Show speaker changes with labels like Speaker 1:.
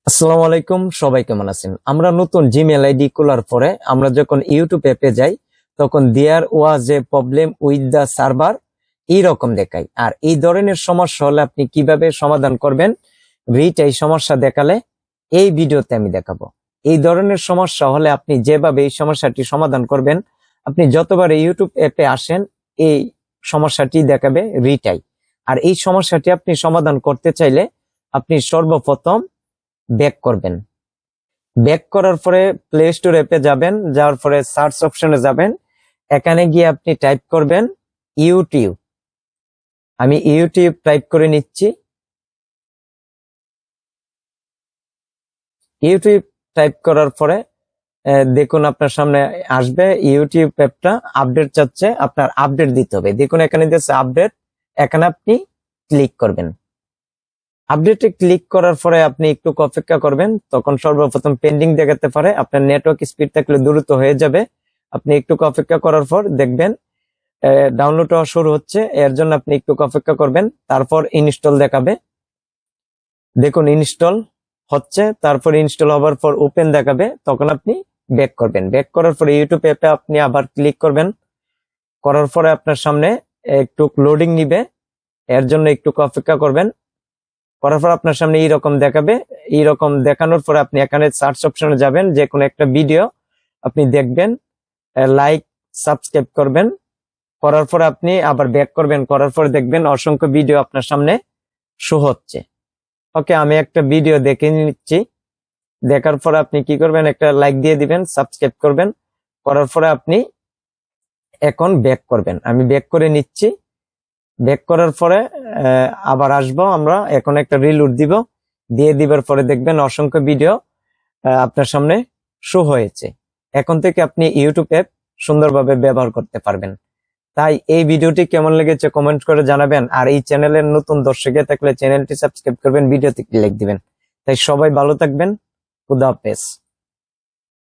Speaker 1: আসসালামু আলাইকুম, সবাই কেমন আছেন? আমরা নতুন জিমেল আইডি খোলার পরে আমরা যখন ইউটিউব অ্যাপে যাই তখন there was a problem with the server এইরকম দেখায়। আর এই ধরনের সমস্যা হলে আপনি কিভাবে সমাধান করবেন, এই সমস্যা দেখালে এই ভিডিওতে আমি দেখাবো। এই ধরনের সমস্যা হলে আপনি যেভাবে এই সমস্যাটি সমাধান করবেন, আপনি যতবার ইউটিউব অ্যাপে আসেন এই সমস্যাটি দেখাবে রিটাই। আর এই সমস্যাটি আপনি সমাধান করতে চাইলে আপনি সর্বপ্রথম ব্যাক করবেন। ব্যাক করার পরে প্লে স্টোর অ্যাপে যাবেন, যাওয়ার পরে সার্চ অপশনে যাবেন। এখানে গিয়ে আপনি টাইপ করবেন ইউটিউব। আমি ইউটিউব টাইপ করে নিচ্ছি। ইউটিউব টাইপ করার পরে দেখুন আপনার সামনে আসবে ইউটিউব অ্যাপটা আপডেট চাচ্ছে, আপনার আপডেট দিতে হবে। দেখুন এখানে দিয়েছে আপডেট, এখানে আপনি ক্লিক করবেন। আপডেটে ক্লিক করার পরে আপনি একটু অপেক্ষা করবেন, তখন সর্বপ্রথম পেন্ডিং দেখাতে পারে। আপনার নেটওয়ার্ক স্পিড থাকলে দ্রুত হয়ে যাবে। আপনি একটু অপেক্ষা করার পর দেখবেন ডাউনলোড হওয়া শুরু হচ্ছে। এর জন্য আপনি একটু অপেক্ষা করবেন, তারপর ইনস্টল দেখাবে। দেখুন ইনস্টল হচ্ছে, তারপর ইনস্টল হওয়ার পর ওপেন দেখাবে, তখন আপনি ব্যাক করবেন। ব্যাক করার পরে ইউটিউব অ্যাপে আপনি আবার ক্লিক করবেন। করার পরে আপনার সামনে একটু লোডিং নিবে, এর জন্য একটু অপেক্ষা করবেন। করার পর আপনার সামনে এইরকম দেখাবে। এইরকম দেখানোর পরে আপনি এখানে সার্চ অপশনে যাবেন, যে কোনো একটা ভিডিও আপনি দেখবেন, লাইক সাবস্ক্রাইব করবেন। করার পরে আপনি আবার ব্যাক করবেন। করার পরে দেখবেন অসংখ্য ভিডিও আপনার সামনে শো হচ্ছে। ওকে, আমি একটা ভিডিও দেখে নিচ্ছি। দেখার পরে আপনি কি করবেন, একটা লাইক দিয়ে দিবেন, সাবস্ক্রাইব করবেন। করার পরে আপনি এখন ব্যাক করবেন। আমি ব্যাক করে নিচ্ছি। ব্যাক করার পরে আবার আসবো আমরা। এখন একটা রিলোড দিব, দিয়ে দিবার পরে দেখবেন অসংখ্য ভিডিও আপনার সামনে শো হয়েছে। এখন থেকে আপনি ইউটিউব অ্যাপ সুন্দরভাবে ব্যবহার করতে পারবেন। তাই এই ভিডিওটি কেমন লেগেছে কমেন্ট করে জানাবেন। আর এই চ্যানেলের নতুন দর্শকে থাকলে চ্যানেলটি সাবস্ক্রাইব করবেন, ভিডিওতে লাইক দিবেন। তাই সবাই ভালো থাকবেন। খুদা হাফেজ।